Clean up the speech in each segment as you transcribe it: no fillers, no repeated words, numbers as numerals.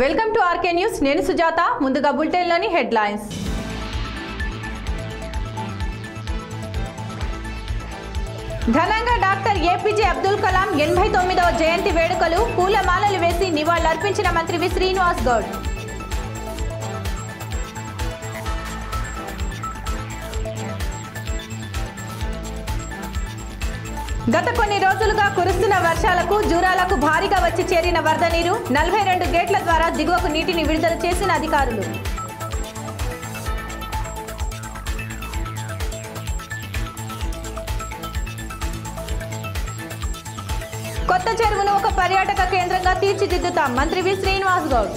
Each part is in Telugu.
Welcome to RK news. నేను సుజాత. ముందుగా బులెటిన్లోని హెడ్లైన్స్. ఘనంగా డాక్టర్ ఏపీజే అబ్దుల్ కలాం 89వ జయంతి వేడుకలు. పూలమాలలు వేసి నివాళులర్పించిన మంత్రి వి శ్రీనివాస్ గౌడ్. గత కొన్ని రోజులుగా కురుస్తున్న వర్షాలకు జూరాలకు భారీగా వచ్చి చేరిన వరద నీరు. 42 గేట్ల ద్వారా దిగువకు నీటిని విడుదల చేసిన అధికారులు. కొత్త చెరువును ఒక పర్యాటక కేంద్రంగా తీర్చిదిద్దుతాం. మంత్రి వి శ్రీనివాస్ గౌడ్.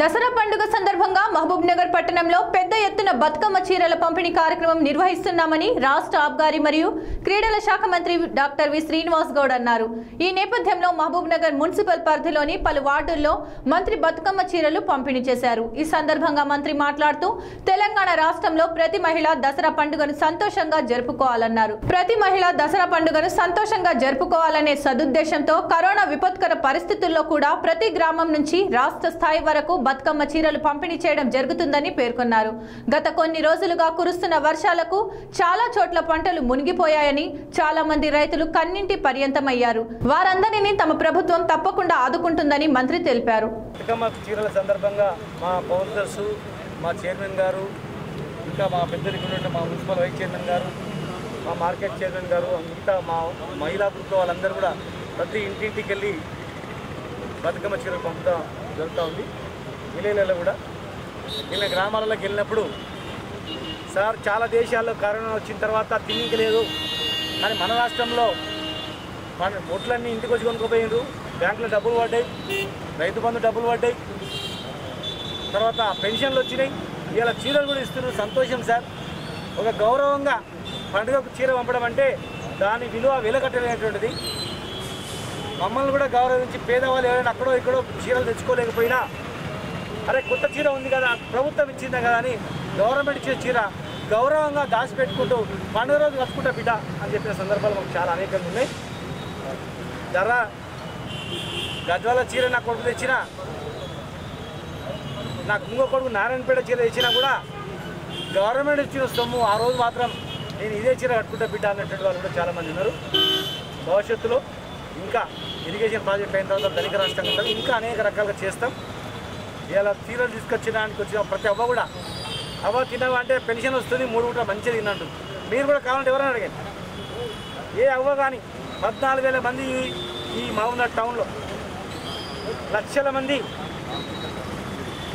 దసరా పండుగ సందర్భంగా మహబూబ్ నగర్ పట్టణంలో పెద్ద ఎత్తున బతుకమ్మ చీరల పంపిణీ కార్యక్రమం నిర్వహిస్తున్నామని రాష్ట్ర ఆబ్కారీ మరియు క్రీడల శాఖ మంత్రి డాక్టర్ వి శ్రీనివాస్ గౌడ్ అన్నారు. ఈ నేపథ్యంలో మహబూబ్ నగర్ మున్సిపల్ పరిధిలోని పలు వార్డుల్లో మంత్రి బతుకమ్మ చీరలు పంపిణీ చేశారు. ఈ సందర్భంగా మంత్రి మాట్లాడుతూ తెలంగాణ రాష్ట్రంలో ప్రతి మహిళ దసరా పండుగను సంతోషంగా జరుపుకోవాలన్నారు. ప్రతి మహిళ దసరా పండుగను సంతోషంగా జరుపుకోవాలనే సదుద్దేశంతో కరోనా విపత్కర పరిస్థితుల్లో కూడా ప్రతి గ్రామం నుంచి రాష్ట్ర స్థాయి వరకు బతుకమ్మ చీరలు పంపిణీ చేయడం జరుగుతుందని పేర్కొన్నారు. గత కొన్ని రోజులుగా కురుస్తున్న వర్షాలకు చాలా చోట్ల పంటలు మునిగిపోయాయని, చాలా మంది రైతులు కన్నింటి పర్యంతమయ్యారు. వారందరినీ తమ ప్రభుత్వం తప్పకుండా ఆదుకుంటుందని మంత్రి తెలిపారు. బతుకమ్మ చీరల సందర్భంగా మా కౌన్సిలర్స్, మా చైర్మన్ గారు, ఇంకా మా పెద్దలకు మా మున్సిపల్ వైస్ చైర్మన్ గారు, మా మార్కెట్ చైర్మన్ గారు, మిగతా మా మహిళా గ్రూప్ వాళ్ళందరూ కూడా ప్రతి ఇంటింటికి వెళ్ళి బతుకమ్మ చీరలు పంపుతా జరుగుతూ ఉంది. విలేజ్లలో కూడా నిన్న గ్రామాలలోకి వెళ్ళినప్పుడు సార్ చాలా దేశాల్లో కరోనా వచ్చిన తర్వాత తిండికి లేదు, కానీ మన రాష్ట్రంలో ఒట్లన్నీ ఇంటికి వచ్చి కొనుక్కోపోయినారు. బ్యాంకులో డబ్బులు పడ్డాయి, రైతు బంధు డబ్బులు పడ్డాయి, తర్వాత పెన్షన్లు వచ్చినాయి, ఇలా చీరలు కూడా ఇస్తున్నారు. సంతోషం సార్. ఒక గౌరవంగా పండుగకు చీర పంపడం అంటే దాని విలువ వెలకట్టలేనటువంటిది. మమ్మల్ని కూడా గౌరవించి పేదవాళ్ళు ఎవరైనా అక్కడో ఇక్కడో చీరలు తెచ్చుకోలేకపోయినా అరే కొత్త చీర ఉంది కదా, ప్రభుత్వం ఇచ్చిందా కదా అని గవర్నమెంట్ ఇచ్చిన చీర గౌరవంగా దాచిపెట్టుకుంటూ పండుగ రోజు కట్టుకుంటా బిడ్డ అని చెప్పిన సందర్భాలు మాకు చాలా అనేకంగా ఉన్నాయి. ధర గజ్వాల చీర నా కొడుకు తెచ్చిన, నాకు ఇంకో కొడుకు నారాయణపేట చీర తెచ్చినా కూడా గవర్నమెంట్ ఇచ్చిన సొమ్ము ఆ రోజు మాత్రం నేను ఇదే చీర కట్టుకుంటా బిడ్డ అన్నటువంటి వాళ్ళు కూడా చాలామంది ఉన్నారు. భవిష్యత్తులో ఇంకా ఇరిగేషన్ ప్రాజెక్ట్ అయిన తర్వాత ధనిక రాష్ట్రంగా ఉంటుంది, ఇంకా అనేక రకాలుగా చేస్తాం. ఇలా చీరలు తీసుకొచ్చడానికి వచ్చిన ప్రతి అవ్వ కూడా అవ్వ తినవా అంటే పెన్షన్ వస్తుంది, 3 పూట మంచిగా తిన్నట్టు. మీరు కూడా కావాలంటే ఎవరైనా అడిగారు, ఏ అవ్వ కానీ 14,000 మంది ఈ మహబూబ్నగర్ టౌన్లో, లక్షల మంది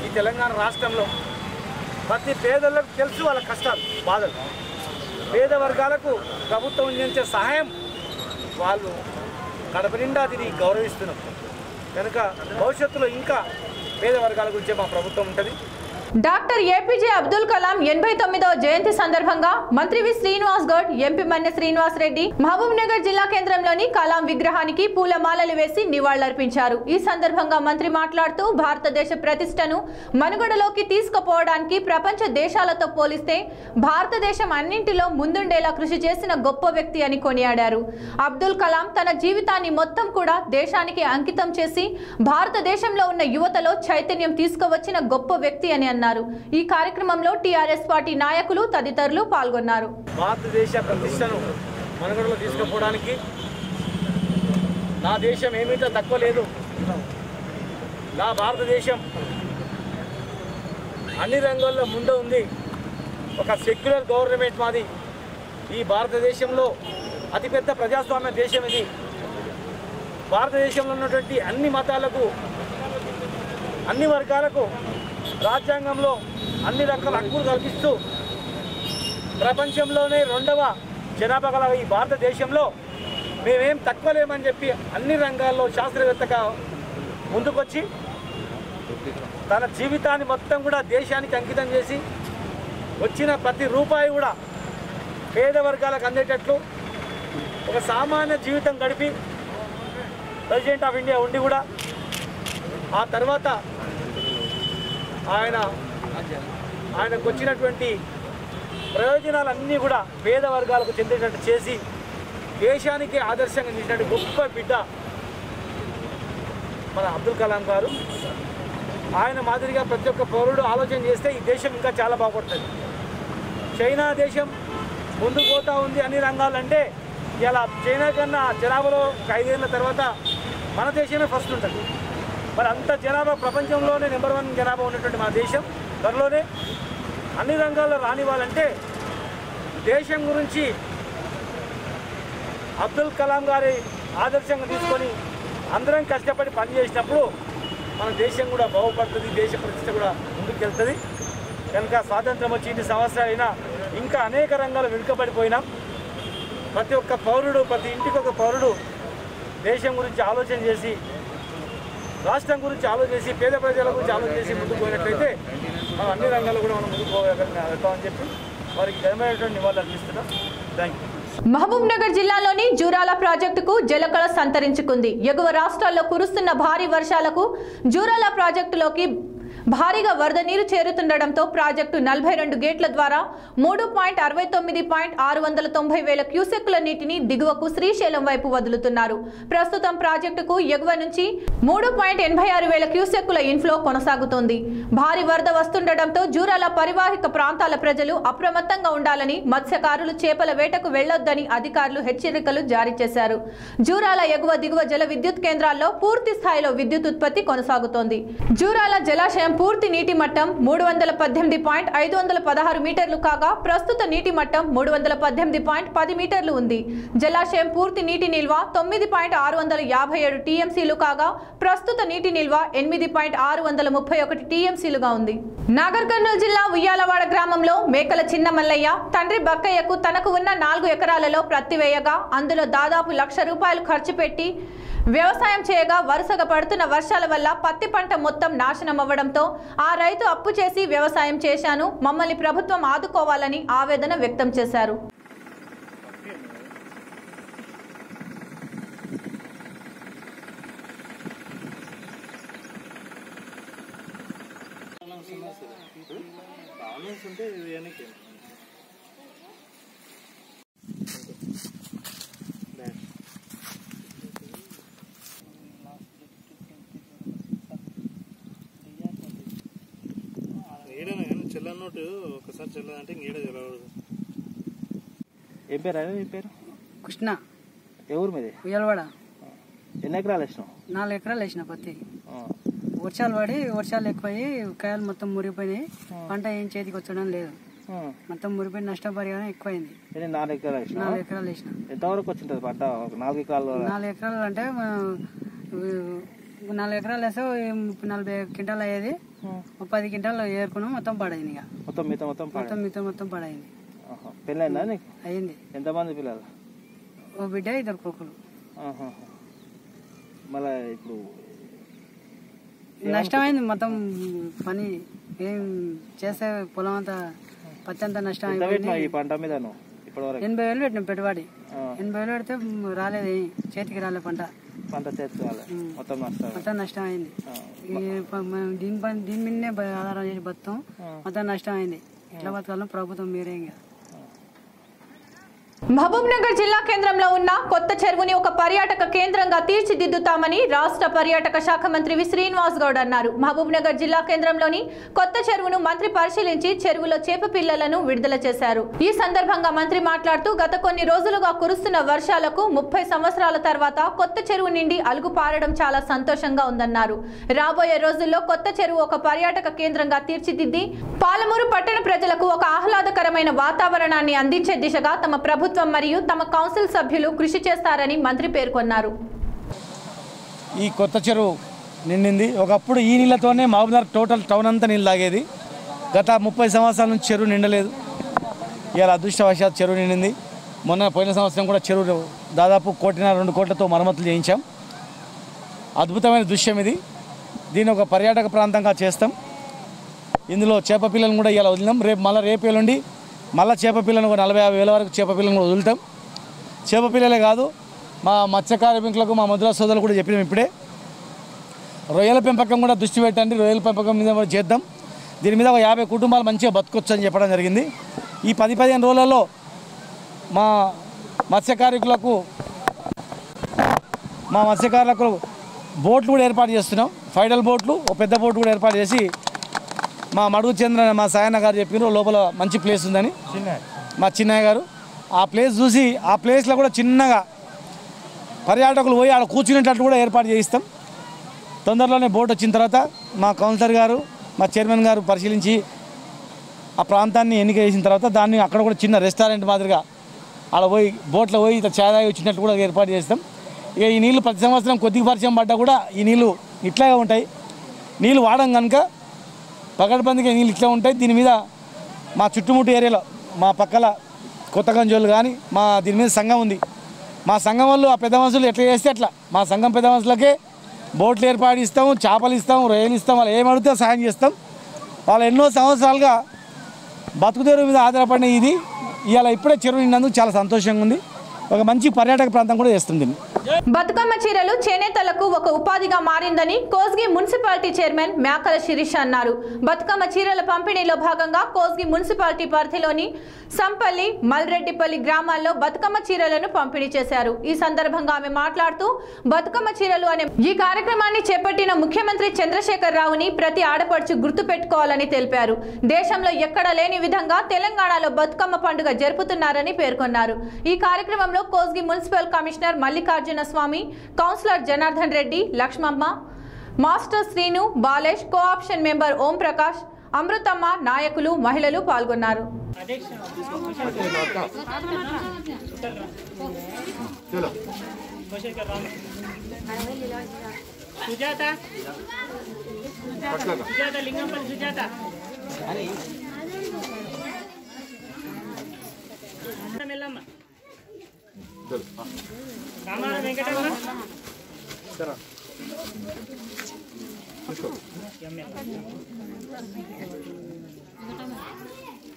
ఈ తెలంగాణ రాష్ట్రంలో ప్రతి పేదలకు తెలుసు వాళ్ళ కష్టాలు, బాధలు. పేద వర్గాలకు ప్రభుత్వం అందించే సహాయం వాళ్ళు కడప నిండా తిని గౌరవిస్తున్నాం. కనుక భవిష్యత్తులో ఇంకా పేద వర్గాల గురించి మా ప్రభుత్వం ఉంటుంది. డాక్టర్ ఏపీజే అబ్దుల్ కలాం 89వ జయంతి సందర్భంగా మంత్రి వి శ్రీనివాస్ గౌడ్, ఎంపీ మన్నె శ్రీనివాస్ రెడ్డి మహబూబ్ నగర్ జిల్లా కేంద్రంలోని కలాం విగ్రహానికి పూలమాలలు వేసి నివాళులర్పించారు. ఈ సందర్భంగా మంత్రి మాట్లాడుతూ భారతదేశ ప్రతిష్టను మనుగడలోకి తీసుకుపోవడానికి ప్రపంచ దేశాలతో పోలిస్తే భారతదేశం అన్నింటిలో ముందుండేలా కృషి చేసిన గొప్ప వ్యక్తి అని కొనియాడారు. అబ్దుల్ కలాం తన జీవితాన్ని మొత్తం కూడా దేశానికి అంకితం చేసి భారతదేశంలో ఉన్న యువతలో చైతన్యం తీసుకువచ్చిన గొప్ప వ్యక్తి అని అన్నారు. ఈ కార్యక్రమంలో టీఆర్ఎస్ పార్టీ నాయకులు తదితరులు పాల్గొన్నారు. భారతదేశ ప్రతిష్టను మనుగడలో తీసుకుపోవడానికి నా దేశం ఏమిటో తక్కువ లేదు. నా భారతదేశం అన్ని రంగాల్లో ముందు ఉంది. ఒక సెక్యులర్ గవర్నమెంట్ మాది. ఈ భారతదేశంలో అతిపెద్ద ప్రజాస్వామ్య దేశం ఇది. భారతదేశంలో ఉన్నటువంటి అన్ని మతాలకు, అన్ని వర్గాలకు రాజ్యాంగంలో అన్ని రకాల హక్కులు కల్పిస్తూ ప్రపంచంలోనే 2వ జనాభా గల ఈ భారతదేశంలో మేమేం తక్కువ లేమని చెప్పి అన్ని రంగాల్లో శాస్త్రవేత్తగా ముందుకొచ్చి తన జీవితాన్ని మొత్తం కూడా దేశానికి అంకితం చేసి వచ్చిన ప్రతి రూపాయి కూడా పేద వర్గాలకు అందేటట్లు ఒక సామాన్య జీవితం గడిపి ప్రెసిడెంట్ ఆఫ్ ఇండియా ఉండి కూడా ఆ తర్వాత ఆయనకు వచ్చినటువంటి ప్రయోజనాలన్నీ కూడా పేద వర్గాలకు చెందేటట్టు చేసి దేశానికి ఆదర్శంగా నిలిచినటువంటి గొప్ప బిడ్డ మన అబ్దుల్ కలాం గారు. ఆయన మాదిరిగా ప్రతి ఒక్క పౌరుడు ఆలోచన చేస్తే ఈ దేశం ఇంకా చాలా బాగుపడుతుంది. చైనా దేశం ముందుకు పోతూ ఉంది అన్ని రంగాలంటే, ఇలా చైనా కన్నా జనాభాలో 5 ఏళ్ళ తర్వాత మన దేశమే ఫస్ట్ ఉంటుంది. మరి అంత జనాభా ప్రపంచంలోనే నెంబర్ 1 జనాభా ఉన్నటువంటి మన దేశం త్వరలోనే అన్ని రంగాల్లో రానివ్వాలంటే దేశం గురించి అబ్దుల్ కలాం గారి ఆదర్శంగా తీసుకొని అందరం కష్టపడి పనిచేసినప్పుడు మన దేశం కూడా బాగుపడుతుంది, దేశ ప్రతిష్ట కూడా ముందుకెళ్తుంది. కనుక స్వాతంత్రం వచ్చి 2 సంవత్సరాలైనా ఇంకా అనేక రంగాలు వెనుకబడిపోయినాం. ప్రతి ఒక్క పౌరుడు, ప్రతి ఇంటికి ఒక పౌరుడు దేశం గురించి ఆలోచన చేసి, రాష్ట్రం గురించి ఆలోచన చేసి, పేద ప్రజల గురించి ఆలోచన చేసి ముందుకు పోయినట్లయితే మనం అన్ని రంగాల్లో కూడా మనం ముందుకు పోగలుగుతామని చెప్పి వారికి ఘనమైనటువంటి నివాళులు అర్పిస్తున్నాం. Thank you. మహబూబ్ నగర్ జిల్లాలోని జూరాల ప్రాజెక్టుకు జలకళ సంతరించుకుంది. ఎగువ రాష్ట్రాల్లో కురుస్తున్న భారీ వర్షాలకు జూరాల ప్రాజెక్టులోకి భారీగా వరద నీరు చేరుతుండటంతో ప్రాజెక్టు 42 గేట్ల ద్వారా 3,69,690,000 క్యూసెక్కుల నీటిని దిగువకు శ్రీశైలం వైపు వదులుతున్నారు. ప్రస్తుతం ప్రాజెక్టుకు ఎగువ నుంచి 3,86,000 క్యూసెక్కుల ఇన్ఫ్లో కొనసాగుతోంది. భారీ వరద వస్తుండటంతో జూరాల పరివాహిక ప్రాంతాల ప్రజలు అప్రమత్తంగా ఉండాలని, మత్స్యకారులు చేపల వేటకు వెళ్లొద్దని అధికారులు హెచ్చరికలు జారీ చేశారు. జూరాల ఎగువ దిగువ జల విద్యుత్ కేంద్రాల్లో పూర్తి స్థాయిలో విద్యుత్ ఉత్పత్తి కొనసాగుతోంది. జూరాల జలాశయం పూర్తి నీటి మట్టం 318.516 మీటర్లు కాగా ప్రస్తుత నీటి మట్టం 318.10 మీటర్లు ఉంది. జలాశయం పూర్తి నీటి నిల్వ 9.657 టీఎంసీలు కాగా ప్రస్తుత నీటి నిల్వ 8.631 టీఎంసీలుగా ఉంది. నాగర్ కర్నూలు జిల్లా ఉయ్యాలవాడ గ్రామంలో మేకల చిన్న మల్లయ్య తండ్రి బక్కయ్యకు తనకు ఉన్న 4 ఎకరాలలో ప్రత్తి వేయగా అందులో దాదాపు ₹1,00,000 ఖర్చు పెట్టి వ్యవసాయం చేయగా వరుసగా పడుతున్న వర్షాల వల్ల పత్తి పంట మొత్తం నాశనం అవ్వడంతో ఆ రైతు అప్పు చేసి వ్యవసాయం చేశాను, మమ్మల్ని ప్రభుత్వం ఆదుకోవాలని ఆవేదన వ్యక్తం చేశారు. చెల్లన్నోటు ఒకసారి చెల్లదంటే ఇంకేడ తెలవదు. ఏం పేరు ఆయన? మీ పేరు? కృష్ణ. ఎవరు మీది? ఉయ్యాలవాడ. ఎన్ని ఎకరాలు వేసినావు? 4 ఎకరాలు వేసిన పత్తి. వర్షాలు పడి వర్షాలు ఎక్కువయ్యి కాయలు మొత్తం మురిగిపోయినాయి. పంట ఏం చేతికి వచ్చడం లేదు, మొత్తం మురిగిపోయి నష్టపరిహారం ఎక్కువైంది. 4 ఎకరాలు వేసిన. ఎంతవరకు వచ్చింది పంట? 4 ఎకరాలు. 4 ఎకరాలు అంటే 4 ఎకరాలు వేస్తే 40 క్వింటాలు అయ్యేది. 10 క్వింటాలు ఏరుకున్నాం, మొత్తం పడైంది. ఇక మొత్తం పడైంది. పెళ్ళైందా నీకు? అయింది. ఎంతమంది పిల్లలు? ఓ బిడ్డ, 2 కొడుకులు. మళ్ళా ఇప్పుడు నష్టమైంది. మొత్తం పని ఏం చేసే పొలం అంతా పత్తి అంతా నష్టం అయిపోయింది. ఈ పంట మీద 80,000 పెట్టినాం పెట్టుబడి. 80,000 పెడితే రాలేదు, చేతికి రాలేదు పంట చేతికి రాలేదు, మొత్తం నష్టం అయింది. దీని మీదనే ఆధారం చేసి బతాం, మొత్తం నష్టం అయింది. ఎట్లా బతకాలం ప్రభుత్వం మీరే. ఇంకా మహబూబ్ నగర్ జిల్లా కేంద్రంలో ఉన్న కొత్త చెరువుని ఒక పర్యాటక కేంద్రంగా తీర్చిదిద్దుతామని రాష్ట్ర పర్యాటక శాఖ మంత్రి వి శ్రీనివాస్ గౌడ్ అన్నారు. మహబూబ్ నగర్ జిల్లా కేంద్రంలోని కొత్త చెరువును మంత్రి పరిశీలించి చెరువులో చేప పిల్లలను విడుదల చేశారు. ఈ సందర్భంగా మంత్రి మాట్లాడుతూ గత కొన్ని రోజులుగా కురుస్తున్న వర్షాలకు 30 సంవత్సరాల తర్వాత కొత్త చెరువు నిండి అలుగు పారడం చాలా సంతోషంగా ఉందన్నారు. రాబోయే రోజుల్లో కొత్త చెరువు ఒక పర్యాటక కేంద్రంగా తీర్చిదిద్ది పాలమూరు పట్టణ ప్రజలకు ఒక ఆహ్లాదకరమైన వాతావరణాన్ని అందించే దిశగా తమ ప్రభుత్వం మరియు తమ కౌన్సిల్ సభ్యులు కృషి చేస్తారని మంత్రి పేర్కొన్నారు. ఈ కొత్త చెరువు నిండింది. ఒకప్పుడు ఈ నీళ్లతోనే మహబూబ్నగర్ టోటల్ టౌన్ అంతా నీళ్ళు తాగేది. గత 30 సంవత్సరాల నుంచి చెరువు నిండలేదు. ఇవాళ అదృష్టవశాత్తు చెరువు నిండింది. పోయిన సంవత్సరం కూడా చెరువు దాదాపు 1.5-2 కోట్లతో మరమ్మతులు చేయించాం. అద్భుతమైన దృశ్యం ఇది. దీన్ని ఒక పర్యాటక ప్రాంతంగా చేస్తాం. ఇందులో చేప పిల్లలను కూడా ఇలా వదిలినాం. రేపు ఎల్లుండి మళ్ళీ చేప పిల్లను 40-50 వేల వరకు చేప పిల్లలను కూడా వదులుతాం. చేప పిల్లలే కాదు, మా మత్స్య కార్మికులకు, మా మధుర సోదరులు కూడా చెప్పినాం. ఇప్పుడే రొయ్యల పెంపకం కూడా దృష్టి పెట్టండి, రొయ్యల పెంపకం మీద కూడా చేద్దాం. దీని మీద 50 కుటుంబాలు మంచిగా బతకొచ్చు అని చెప్పడం జరిగింది. ఈ 10-15 రోజులలో మా మత్స్యకారులకు బోట్లు కూడా ఏర్పాటు చేస్తున్నాం. ఫైడల్ బోట్లు, ఒక పెద్ద బోట్ కూడా ఏర్పాటు చేసి మా మడుగు చంద్ర మా సాయన్న గారు చెప్పిన లోపల మంచి ప్లేస్ ఉందని మా చిన్నయ్య గారు ఆ ప్లేస్ చూసి ఆ ప్లేస్లో కూడా చిన్నగా పర్యాటకులు పోయి ఆడ కూర్చునేటట్టు కూడా ఏర్పాటు చేయిస్తాం. తొందరలోనే బోట్ వచ్చిన తర్వాత మా కౌన్సిలర్ గారు మా చైర్మన్ గారు పరిశీలించి ఆ ప్రాంతాన్ని ఎన్నిక చేసిన తర్వాత దాన్ని అక్కడ కూడా చిన్న రెస్టారెంట్ మాదిరిగా ఆడ పోయి బోట్లో పోయి ఇట్లా చాయ్ వచ్చినట్టు కూడా ఏర్పాటు చేస్తాం. ఇక ఈ నీళ్ళు ప్రతి సంవత్సరం కొద్దిగా పరిచయం పడ్డా కూడా ఈ నీళ్ళు ఇట్లాగే ఉంటాయి. నీళ్ళు వాడడం కనుక పగడబందిగా నీళ్ళు ఇట్లా ఉంటాయి. దీని మీద మా చుట్టుముట్టు ఏరియాలో మా పక్కల కొత్తగంజోళ్ళు కానీ మా దీని మీద సంఘం ఉంది. మా సంఘం వాళ్ళు ఆ పెద్ద మనుషులు ఎట్లా చేస్తే అట్లా మా సంఘం పెద్ద మనుషులకే బోట్లు ఏర్పాటు ఇస్తాము, చేపలు ఇస్తాము, రొయ్యలు ఇస్తాం. వాళ్ళు ఏమడితే సహాయం చేస్తాం. వాళ్ళు ఎన్నో సంవత్సరాలుగా బతుకుదేరు మీద ఆధారపడిన ఇది ఇవాళ ఇప్పుడే చెరువు నిన్నందుకు చాలా సంతోషంగా ఉంది. ఒక మంచి పర్యాటక ప్రాంతం కూడా చేస్తుంది. బతుకమ్మ చీరలు చేనేతలకు ఒక ఉపాధిగా మారిందని కోస్గి మున్సిపాలిటీ చైర్మన్ మేకల శిరీష్ అన్నారు. బతుకమ్మ చీరల పంపిణీలో భాగంగా కోస్గి మున్సిపాలిటీ పరిధిలోని సంపల్లి, మల్రెడ్డిపల్లి గ్రామాల్లో బతుకమ్మ చీరలను పంపిణీ చేశారు. ఈ సందర్భంగా ఆమె మాట్లాడుతూ బతుకమ్మ చీరలు అనే ఈ కార్యక్రమాన్ని చేపట్టిన ముఖ్యమంత్రి చంద్రశేఖర్ రావుని ప్రతి ఆడపడుచు గుర్తు పెట్టుకోవాలని తెలిపారు. దేశంలో ఎక్కడ లేని విధంగా తెలంగాణలో బతుకమ్మ పండుగ జరుపుతున్నారని పేర్కొన్నారు. ఈ కార్యక్రమంలో Kosgi municipal commissioner Mallikarjuna Swamy, councillor Janardhan Reddy, Lakshmamma, master Srinu, Balesh, co-option member Om Prakash, Amruthamma, నాయకులు, మహిళలు పాల్గొన్నారు.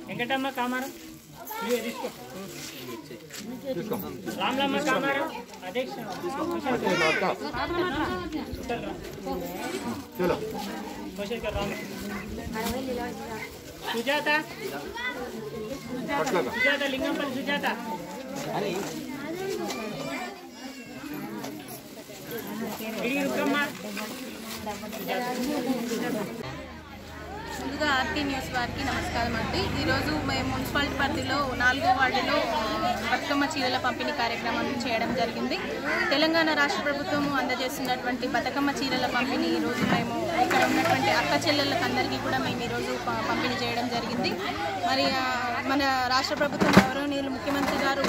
వెంకటమ్మ కామారం, రామ్లమ్మ కామారం, అధ్యక్ష సుజాత, సుజాత లింగంపల్లి సుజాత, ముందుగా ఆర్టీ న్యూస్ వారికి నమస్కారం అండి. ఈరోజు మేము మున్సిపాలిటీ పరిధిలో 4వ వార్డులో బతుకమ్మ చీరల పంపిణీ కార్యక్రమం చేయడం జరిగింది. తెలంగాణ రాష్ట్ర ప్రభుత్వము అందజేస్తున్నటువంటి బతుకమ్మ చీరల పంపిణీ ఈరోజు మేము ఇక్కడ ఉన్నటువంటి అక్క చెల్లెళ్ళకి అందరికీ కూడా మేము ఈరోజు పంపిణీ చేయడం జరిగింది. మరి మన రాష్ట్ర ప్రభుత్వం గౌరవనీయులు ముఖ్యమంత్రి గారు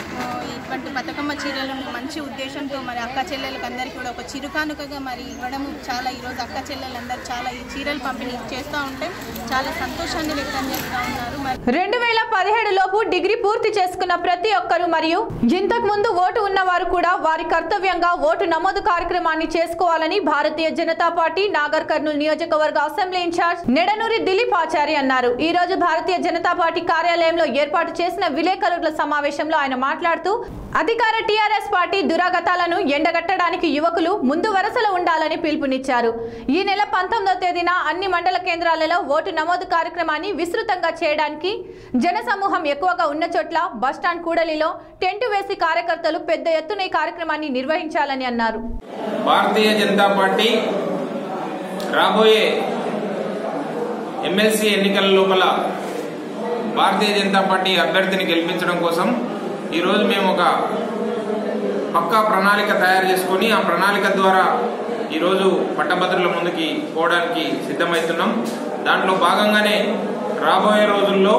ఇటువంటి బతుకమ్మ చీరలను మంచి ఉద్దేశంతో మరి అక్క చెల్లెళ్ళకి అందరికీ కూడా ఒక చిరుకానుకగా మరి ఇవ్వడం చాలా ఈరోజు అక్క చెల్లెళ్ళందరూ చాలా ఈ చీరలు పంపిణీ చేస్తూ ఉంటే చాలా సంతోషాన్ని వ్యక్తం చేస్తూ ఉన్నారు. 2017 లోపు డిగ్రీ పూర్తి చేసుకున్న ప్రతి ఒక్కరూ మరియు ఇంతకు ముందు ఓటు ఉన్నవారు కూడా వారి కర్తవ్యంగా ఓటు నమోదు కార్యక్రమాన్ని చేసుకోవాలని భారతీయ జనతా పార్టీ నాగర్ కర్నూలు నియోజకవర్గ అసెంబ్లీ ఇన్ఛార్జ్ నెడనూరి దిలీప్ ఆచారి అన్నారు. ఈ రోజు భారతీయ జనతా పార్టీ కార్యాలయంలో ఏర్పాటు చేసిన విలేకరుల సమావేశంలో ఆయన మాట్లాడుతూ అధికార టీఆర్ఎస్ పార్టీ దురాగతాలను ఎండగట్టడానికి యువకులు ముందు వరుసలో ఉండాలని పిలుపునిచ్చారు. ఈ నెల 19వ తేదీన అన్ని మండల కేంద్రాలలో ఓటు నమోదు కార్యక్రమాన్ని విస్తృతంగా చేయడానికి జనసమూహం ఎక్కువగా ఉన్న చోట్ల బస్టాండ్ కూడలిలో టెంట్ వేసి కార్యకర్తలు పెద్ద ఎత్తున ఈ కార్యక్రమాన్ని నిర్వహించాలని అన్నారు. భారతీయ జనతా పార్టీ రాబోయే ఎమ్మెల్సీ ఎన్నికల లోపల భారతీయ జనతా పార్టీ అభ్యర్థిని గెలిపించడం కోసం ఈరోజు మేము ఒక పక్కా ప్రణాళిక తయారు చేసుకుని ఆ ప్రణాళిక ద్వారా ఈరోజు పట్టభద్రుల ముందుకి పోవడానికి సిద్ధమవుతున్నాం. దాంట్లో భాగంగానే రాబోయే రోజుల్లో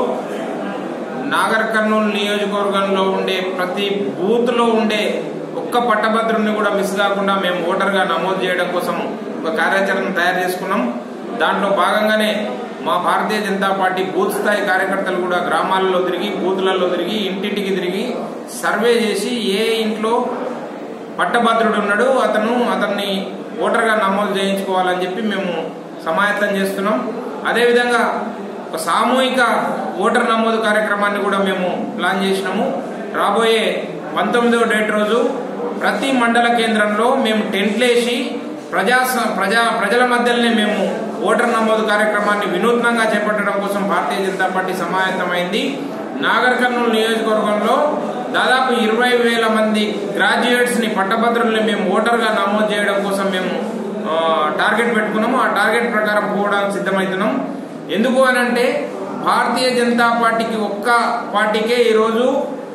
నాగర్ కర్నూలు నియోజకవర్గంలో ఉండే ప్రతి బూత్లో ఉండే ఒక్క పట్టభద్రుని కూడా మిస్ కాకుండా మేము ఓటర్గా నమోదు చేయడం కోసం ఒక కార్యాచరణ తయారు చేసుకున్నాం. దాంట్లో భాగంగానే మా భారతీయ జనతా పార్టీ బూత్ స్థాయి కార్యకర్తలు కూడా గ్రామాలలో తిరిగి బూత్లలో తిరిగి ఇంటింటికి తిరిగి సర్వే చేసి ఏ ఇంట్లో పట్టభద్రుడు ఉన్నాడు అతన్ని ఓటర్గా నమోదు చేయించుకోవాలని చెప్పి మేము సమాయత్తం చేస్తున్నాం. అదేవిధంగా ఒక సామూహిక ఓటర్ నమోదు కార్యక్రమాన్ని కూడా మేము ప్లాన్ చేసినాము. రాబోయే 19వ డేట్ రోజు ప్రతి మండల కేంద్రంలో మేము టెంట్లేసి ప్రజల మధ్యలోనే మేము ఓటర్ నమోదు కార్యక్రమాన్ని వినూత్నంగా చేపట్టడం కోసం భారతీయ జనతా పార్టీ సమాయత్తమైంది. నాగర్ కర్నూలు నియోజకవర్గంలో దాదాపు 20,000 మంది గ్రాడ్యుయేట్స్ని పట్టభద్రుల్ని మేము ఓటర్గా నమోదు చేయడం కోసం మేము టార్గెట్ పెట్టుకున్నాము. ఆ టార్గెట్ ప్రకారం పోవడానికి సిద్ధమవుతున్నాం. ఎందుకు అనంటే భారతీయ జనతా పార్టీకి ఒక్క పార్టీకే ఈరోజు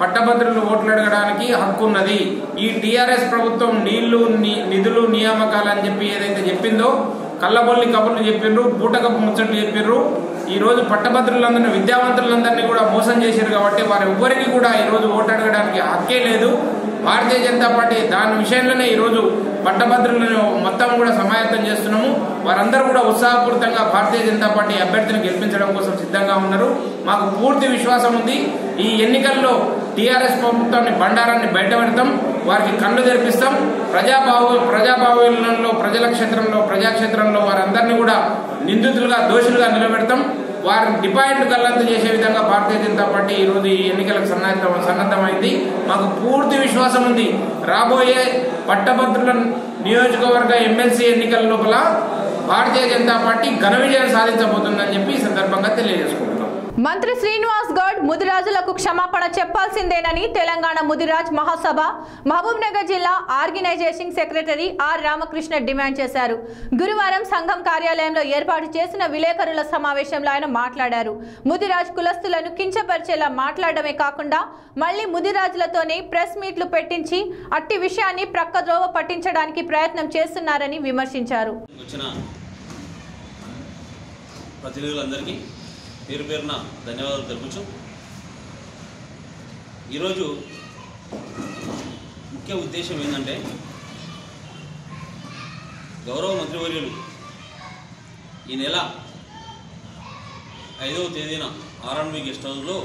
పట్టభద్రులు ఓట్లు అడగడానికి హక్కు ఉన్నది. ఈ టీఆర్ఎస్ ప్రభుత్వం నీళ్లు నిధులు నియామకాలు అని చెప్పి ఏదైతే చెప్పిందో కళ్ళబొల్లి కబుర్లు చెప్పిండ్రు, పూటకప్పు ముచ్చట్లు చెప్పిండ్రు. ఈ రోజు పట్టభద్రులందరినీ విద్యావంతులందరినీ కూడా మోసం చేశారు కాబట్టి వారి ఎవ్వరికి కూడా ఈరోజు ఓటు అడగడానికి హక్కే లేదు. భారతీయ జనతా పార్టీ దాని విషయంలోనే ఈరోజు పట్టభద్రులను మొత్తం కూడా సమాయత్తం చేస్తున్నాము. వారందరూ కూడా ఉత్సాహపూరితంగా భారతీయ జనతా పార్టీ అభ్యర్థిని గెలిపించడం కోసం సిద్ధంగా ఉన్నారు. మాకు పూర్తి విశ్వాసం ఉంది. ఈ ఎన్నికల్లో టీఆర్ఎస్ ప్రభుత్వాన్ని బండారాన్ని బయటపెడతాం, వారికి కళ్ళు తెరిపిస్తాం. ప్రజాబాహుల్యంలో ప్రజాక్షేత్రంలో వారందరినీ కూడా నిందితులుగా దోషులుగా నిలబెడతాం. వారిని డిపాజిట్లు గల్లంతు చేసే విధంగా భారతీయ జనతా పార్టీ ఈరోజు ఈ ఎన్నికలకు సన్నద్ధమైంది. మాకు పూర్తి విశ్వాసం ఉంది. రాబోయే పట్టభద్రుల నియోజకవర్గ ఎమ్మెల్సీ ఎన్నికల లోపల భారతీయ జనతా పార్టీ ఘన విజయం సాధించబోతుందని చెప్పి ఈ సందర్భంగా తెలియజేసుకుంటున్నాం. మంత్రి శ్రీనివాస్ గౌడ్ ముదిరాజులకు క్షమాపణ చెప్పాల్సిందేనని తెలంగాణ ముదిరాజ్ మహాసభ మహబూబ్ నగర్ జిల్లా organisation secretary R Ramakrishna demand చేశారు. గురువారం సంఘం కార్యాలయంలో ఏర్పాటు చేసిన విలేకరుల సమావేశంలో ఆయన మాట్లాడారు. ముదిరాజ్ కులస్తులను కించపరిచేలా మాట్లాడమే కాకుండా మళ్లీ ముదిరాజులతోనే ప్రెస్ మీట్లు పెట్టించి అట్టి విషయాన్ని ప్రక్కద్రోవ పట్టించడానికి ప్రయత్నం చేస్తున్నారని విమర్శించారు. పేరు పేరున ధన్యవాదాలు తెలుపుచు ఈరోజు ముఖ్య ఉద్దేశం ఏంటంటే గౌరవ మంత్రివర్యులు ఈ నెల 5వ తేదీన ఆర్ఎన్బి గెస్ట్ హౌస్లో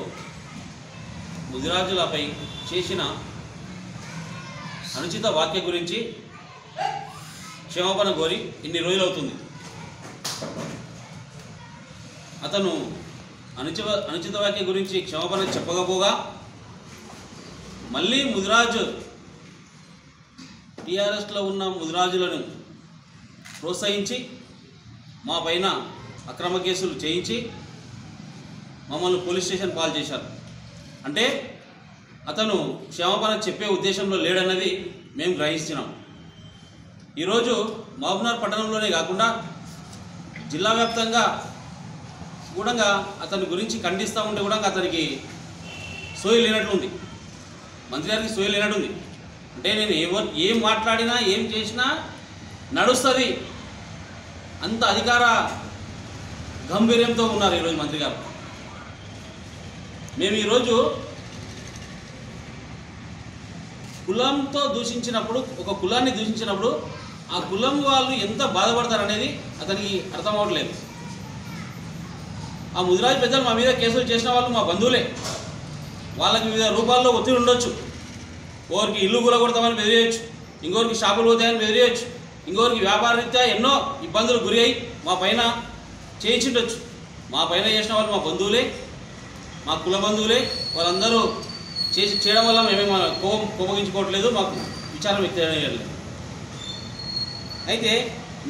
ముదిరాజులపై చేసిన అనుచిత వ్యాఖ్య గురించి క్షమాపణ కోరి ఇన్ని రోజులవుతుంది. అతను అనుచిత వ్యాఖ్య గురించి క్షమాపణ చెప్పకపోగా మళ్ళీ ముదిరాజు టీఆర్ఎస్లో ఉన్న ముదిరాజులను ప్రోత్సహించి మా పైన అక్రమ కేసులు చేయించి మమ్మల్ని పోలీస్ స్టేషన్ పాలు చేశారు. అంటే అతను క్షమాపణ చెప్పే ఉద్దేశంలో లేడన్నది మేము గ్రహిస్తున్నాం. ఈరోజు మహబూబ్నగర్ పట్టణంలోనే కాకుండా జిల్లా వ్యాప్తంగా కూడా అతని గురించి ఖండిస్తూ ఉంటే కూడా అతనికి సోయి లేనట్లుంది, మంత్రి గారికి సోయి లేనట్టుంది. అంటే నేను ఏం మాట్లాడినా ఏం చేసినా నడుస్తుంది అంత అధికార గంభీర్యంతో ఉన్నారు ఈరోజు మంత్రి గారు. మేము ఈరోజు కులంతో దూషించినప్పుడు, ఒక కులాన్ని దూషించినప్పుడు ఆ కులం వాళ్ళు ఎంత బాధపడతారనేది అతనికి అర్థం అవ్వట్లేదు. ఆ ముదిరాజు పెద్దలు మా మీద కేసులు చేసిన వాళ్ళు మా బంధువులే. వాళ్ళకి వివిధ రూపాల్లో ఒత్తిడి ఉండొచ్చు. ఒకరికి ఇల్లు కూలగొడతామని బెదిరియచ్చు, ఇంకొకరికి షాపులు పోతాయని బెదిరియచ్చు, ఇంకొకరికి వ్యాపార రీత్యా ఎన్నో ఇబ్బందులు గురి అయి మా పైన చేయించుండొచ్చు. మా పైన చేసిన వాళ్ళు మా బంధువులే, మా కుల బంధువులే. వాళ్ళందరూ చేయడం వల్ల మేమేమో కోపగించుకోవట్లేదు, మాకు విచారం వ్యక్తం. అయితే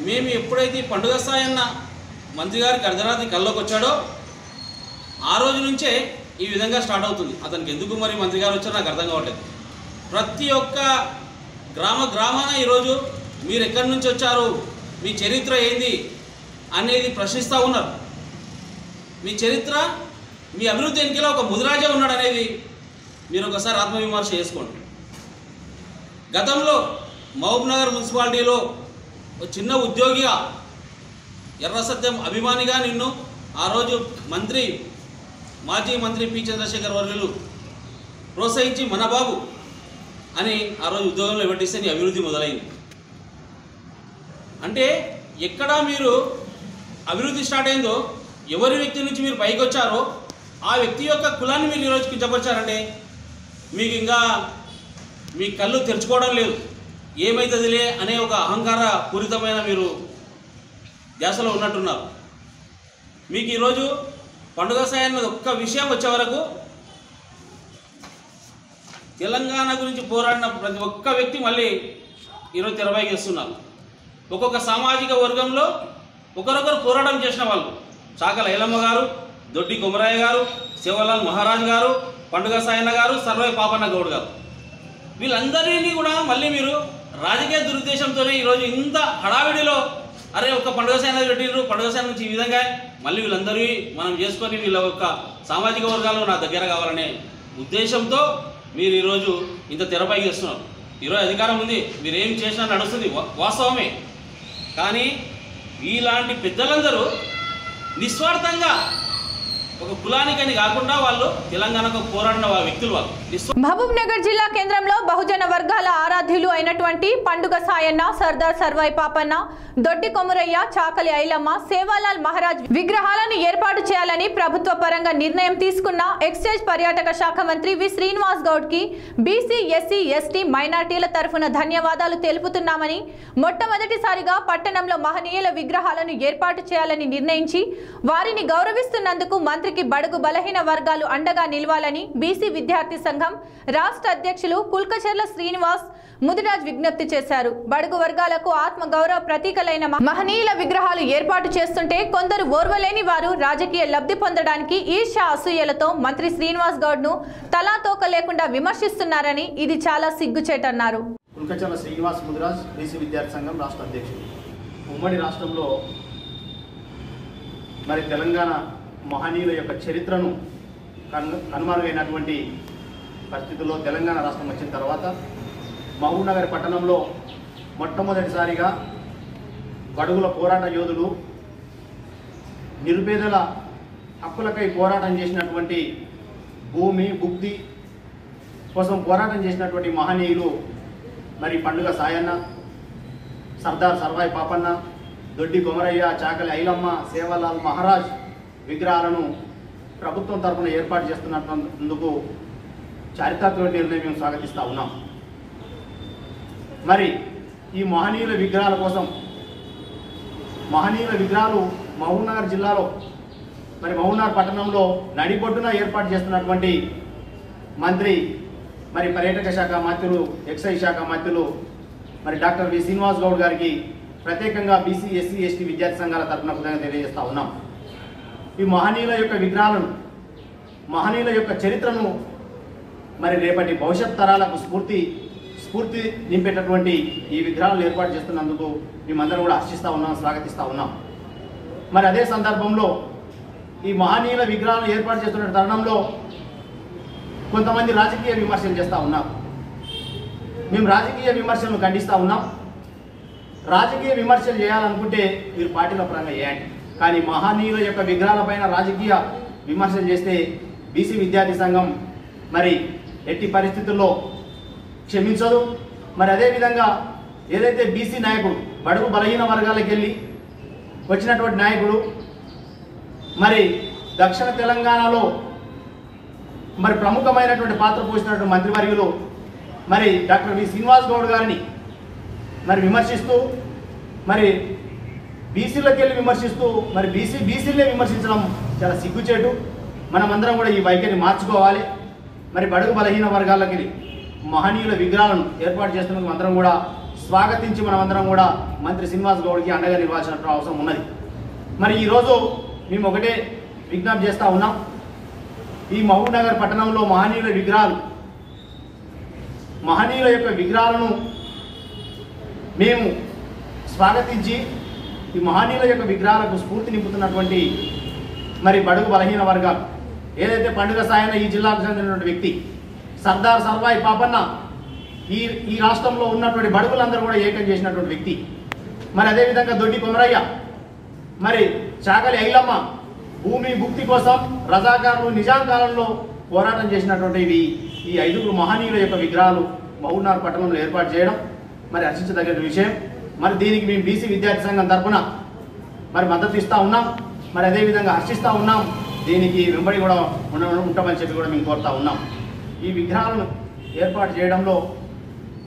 మేము ఎప్పుడైతే పండుగ స్థాయన్న మంత్రి గారికి అర్ధరాత్రి కల్లోకి వచ్చాడో ఆ రోజు నుంచే ఈ విధంగా స్టార్ట్ అవుతుంది. అతనికి ఎందుకు మరి మంత్రి గారు వచ్చారో నాకు అర్థం కావట్లేదు. ప్రతి ఒక్క గ్రామాన ఈరోజు మీరు ఎక్కడి నుంచి వచ్చారు, మీ చరిత్ర ఏంది అనేది ప్రశ్నిస్తూ ఉన్నారు. మీ చరిత్ర, మీ అభివృద్ధి ఎన్నికలో ఒక ముదిరాజే ఉన్నాడు అనేది మీరు ఒకసారి ఆత్మవిమర్శ చేసుకోండి. గతంలో మహబూబ్నగర్ మున్సిపాలిటీలో ఒక చిన్న ఉద్యోగిగా ఎర్ర సత్యం అభిమానిగా నిన్ను ఆ రోజు మాజీ మంత్రి పి చంద్రశేఖర్ వర్యులు ప్రోత్సహించి మన బాబు అని ఆ రోజు ఉద్యోగంలో పెట్టిస్తే నీ అభివృద్ధి మొదలైంది. అంటే ఎక్కడ మీరు అభివృద్ధి స్టార్ట్ అయిందో, ఎవరి వ్యక్తి నుంచి మీరు పైకి వచ్చారో ఆ వ్యక్తి యొక్క కులాన్ని మీరు ఈరోజు కించపరిచారంటే మీకు ఇంకా మీ కళ్ళు తెరుచుకోవడం లేదు. ఏమవుతుందిలే అనే ఒక అహంకార పూరితమైన మీరు ధ్యాసలో ఉన్నట్టున్నారు. మీకు ఈరోజు పండుగ సాయన్న ఒక్క విషయం వచ్చే వరకు తెలంగాణ గురించి పోరాడిన ప్రతి ఒక్క వ్యక్తి మళ్ళీ ఈరోజు తెరపైకి వస్తున్నారు. ఒక్కొక్క సామాజిక వర్గంలో ఒకరొకరు పోరాటం చేసిన వాళ్ళు చాకల ఐలమ్మ గారు, దొడ్డి కొమరయ్య గారు, శివలాల్ మహారాజ్ గారు, పండుగ సాయన్న గారు, సర్వే పాపన్న గౌడ్ గారు, వీళ్ళందరినీ కూడా మళ్ళీ మీరు రాజకీయ దురుద్దేశంతోనే ఈరోజు ఇంత హడావిడిలో అరే ఒక పండుగ సాయన పెట్టిర్రు, పండుగ సాయన నుంచి ఈ విధంగా మళ్ళీ వీళ్ళందరూ మనం చేసుకొని వీళ్ళ యొక్క సామాజిక వర్గాలు నా దగ్గర కావాలనే ఉద్దేశంతో మీరు ఈరోజు ఇంత తెరపైకి చేస్తున్నారు. ఈరోజు అధికారం ఉంది, మీరు ఏం చేసినా నడుస్తుంది, వాస్తవమే. కానీ ఇలాంటి పెద్దలందరూ నిస్వార్థంగా ఒక కులానికని కాకుండా వాళ్ళు తెలంగాణకు పోరాడిన వ్యక్తులు వాళ్ళు. మహబూబ్ నగర్ జిల్లా కేంద్రంలో బహుజన వర్గాల ఆరాధ్యులు అయినటువంటి పండుగ సాయన్న, సర్దార్ సర్వాయి పాపన్న, దొడ్డి కొమురయ్య, చాకలి ఐలమ్మ, సేవాలాల్ మహారాజ్ విగ్రహాలను ఏర్పాటు చేయాలని ప్రభుత్వ పరంగా నిర్ణయం తీసుకున్న ఎక్స్చేంజ్ పర్యాటక శాఖ మంత్రి వి శ్రీనివాస్ గౌడ్ కి బీసీ, ఎస్సీ, ఎస్టీ, మైనార్టీల తరఫున ధన్యవాదాలు తెలుపుతున్నామని, మొట్టమొదటిసారిగా పట్టణంలో మహనీయుల విగ్రహాలను ఏర్పాటు చేయాలని నిర్ణయించి వారిని గౌరవిస్తున్నందుకు మంత్రికి బడుగు బలహీన వర్గాలు అండగా నిలవాలని బీసీ విద్యార్థి సంఘం రాష్ట్ర అధ్యక్షులు కుల్కచర్ల శ్రీనివాస్ ముదిరాజ్ విజ్ఞప్తి చేశారు. బడుగు వర్గాలకు ఆత్మ గౌరవ ప్రతీకలైన మహనీయుల విగ్రహాలు ఏర్పాటు చేస్తుంటే కొందరు ఓర్వలేని వారు రాజకీయ లబ్ధి పొందడానికి ఈర్ష్య అసూయలతో మంత్రి శ్రీనివాస్ గౌడ్ ను తలాతోక లేకుండా విమర్శిస్తున్నారని ఇది చాలా సిగ్గుచేటన్నారు. కుల్కచర్ల శ్రీనివాస్ ముదిరాజ్ బీసీ విద్యార్థి సంఘం రాష్ట్ర అధ్యక్షులు. ఉమ్మడి రాష్ట్రంలో మరి తెలంగాణ మహనీయుల యొక్క చరిత్రను కనుమరుగైనటువంటి పరిస్థితుల్లో తెలంగాణ రాష్ట్రం వచ్చిన తర్వాత మహబూబ్ నగర్ పట్టణంలో మొట్టమొదటిసారిగా బడుగుల పోరాట యోధులు, నిరుపేదల హక్కులకై పోరాటం చేసినటువంటి, భూమి భుక్తి కోసం పోరాటం చేసినటువంటి మహనీయులు మరి పండుగ సాయన్న, సర్దార్ సర్వాయి పాపన్న, దొడ్డి కొమరయ్య, చాకలి ఐలమ్మ, సేవాలాల్ మహారాజ్ విగ్రహాలను ప్రభుత్వం తరఫున ఏర్పాటు చేస్తున్నందుకు చారిత్రాత్మక నిర్ణయం మేము స్వాగతిస్తూ ఉన్నాం. మరి ఈ మహనీయుల విగ్రహాల కోసం, మహనీయుల విగ్రహాలు మహబూబ్ నగర్ జిల్లాలో మరి మహబూబ్ నగర్ పట్టణంలో నడిబొడ్డున ఏర్పాటు చేస్తున్నటువంటి మంత్రి మరి పర్యాటక శాఖ మంత్రులు, ఎక్సైజ్ శాఖ మంత్రులు మరి డాక్టర్ వి శ్రీనివాస్ గౌడ్ గారికి ప్రత్యేకంగా బీసీ, ఎస్సీ, ఎస్టీ విద్యార్థి సంఘాల తరఫున కృతజ్ఞతలు తెలియజేస్తూ ఉన్నాం. ఈ మహనీయుల యొక్క విగ్రహాలను, మహనీయుల యొక్క చరిత్రను మరి రేపటి భవిష్యత్ తరాలకు స్ఫూర్తి నింపేటటువంటి ఈ విగ్రహాలను ఏర్పాటు చేస్తున్నందుకు మేమందరం కూడా హర్షిస్తూ ఉన్నాం, స్వాగతిస్తూ ఉన్నాం. మరి అదే సందర్భంలో ఈ మహనీయుల విగ్రహాలను ఏర్పాటు చేస్తున్న తరుణంలో కొంతమంది రాజకీయ విమర్శలు చేస్తూ ఉన్నాం. మేము రాజకీయ విమర్శలను ఖండిస్తూ ఉన్నాం. రాజకీయ విమర్శలు చేయాలనుకుంటే మీరు పార్టీల పరంగా చేయండి, కానీ మహనీయుల యొక్క విగ్రహాలపైన రాజకీయ విమర్శలు చేస్తే బీసీ విద్యార్థి సంఘం మరి ఎట్టి పరిస్థితుల్లో క్షమించదు. మరి అదేవిధంగా ఏదైతే బీసీ నాయకుడు, బడుగు బలహీన వర్గాలకు వెళ్ళి వచ్చినటువంటి నాయకుడు, మరి దక్షిణ తెలంగాణలో మరి ప్రముఖమైనటువంటి పాత్ర పోసినటువంటి మంత్రివర్యులు మరి డాక్టర్ వి శ్రీనివాస్ గౌడ్ గారిని మరి విమర్శిస్తూ, మరి బీసీలోకి వెళ్ళి విమర్శిస్తూ మరి బీసీలే విమర్శించడం చాలా సిగ్గుచేటు. మనమందరం కూడా ఈ వైఖరిని మార్చుకోవాలి. మరి బడుగు బలహీన వర్గాలకి మహనీయుల విగ్రహాలను ఏర్పాటు చేస్తున్నందుకు అందరం కూడా స్వాగతించి మనమందరం కూడా మంత్రి శ్రీనివాస్ గౌడ్కి అండగా నిలవాల్సిన అవసరం ఉన్నది. మరి ఈరోజు మేము ఒకటే విజ్ఞప్తి చేస్తూ ఉన్నాం. ఈ మహబూబ్ నగర్ పట్టణంలో మహనీయుల యొక్క విగ్రహాలను మేము స్వాగతించి ఈ మహనీయుల యొక్క విగ్రహాలకు స్ఫూర్తి నింపుతున్నటువంటి మరి బడుగు బలహీన వర్గాలు, ఏదైతే పండుగ సాయన ఈ జిల్లాకు చెందినటువంటి వ్యక్తి, సర్దార్ సర్వాయి పాపన్న ఈ రాష్ట్రంలో ఉన్నటువంటి బడుగులందరూ కూడా ఏకం చేసినటువంటి వ్యక్తి, మరి అదేవిధంగా దొడ్డి కొమరయ్య, మరి చాకలి ఐలమ్మ భూమి భుక్తి కోసం రజాకారులు నిజాం కాలంలో పోరాటం చేసినటువంటి ఈ ఐదుగురు మహనీయుల యొక్క విగ్రహాలు మహబూబ్ నగర్ పట్టణంలో ఏర్పాటు చేయడం మరి హర్షించదగిన విషయం. మరి దీనికి మేము బీసీ విద్యార్థి సంఘం తరఫున మరి మద్దతు ఇస్తూ ఉన్నాం. మరి అదేవిధంగా హర్షిస్తూ ఉన్నాం. దీనికి వెంబడి కూడా ఉంటామని చెప్పి కూడా మేము కోరుతూ ఉన్నాం. ఈ విగ్రహాలను ఏర్పాటు చేయడంలో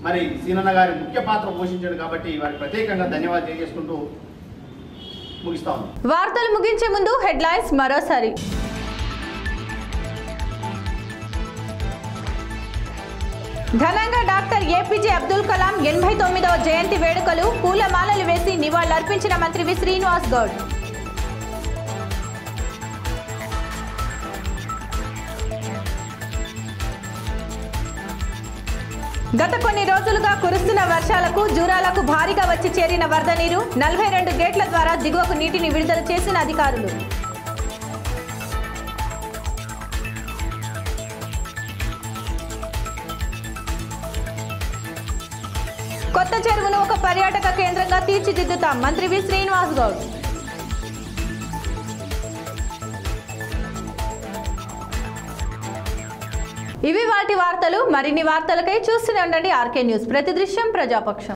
మరి సీనన్న గారి ముఖ్య పాత్ర పోషించాడు కాబట్టి వారికి ప్రత్యేకంగా ధన్యవాదాలు తెలియజేసుకుంటూ ముగిస్తా ఉన్నాం. వార్తలు ముగించే ముందు హెడ్లైన్స్ మరోసారి. ఘనంగా డాక్టర్ ఏపీజే అబ్దుల్ కలాం 89వ జయంతి వేడుకలు, పూలమాలలు వేసి నివాళులర్పించిన మంత్రి వి శ్రీనివాస్ గౌడ్. గత కొన్ని రోజులుగా కురుస్తున్న వర్షాలకు జూరాలకు భారీగా వచ్చి చేరిన వరద నీరు 42 గేట్ల ద్వారా దిగువకు నీటిని విడుదల చేసిన అధికారులు. కొత్త చెరువును ఒక పర్యాటక కేంద్రంగా తీర్చిదిద్దుతాం మంత్రి వి శ్రీనివాస్ గౌడ్. ఇవి వాటి వార్తలు. మరిన్ని వార్తలకై చూస్తూనే ఉండండి ఆర్కే న్యూస్. ప్రతి దృశ్యం ప్రజాపక్షం.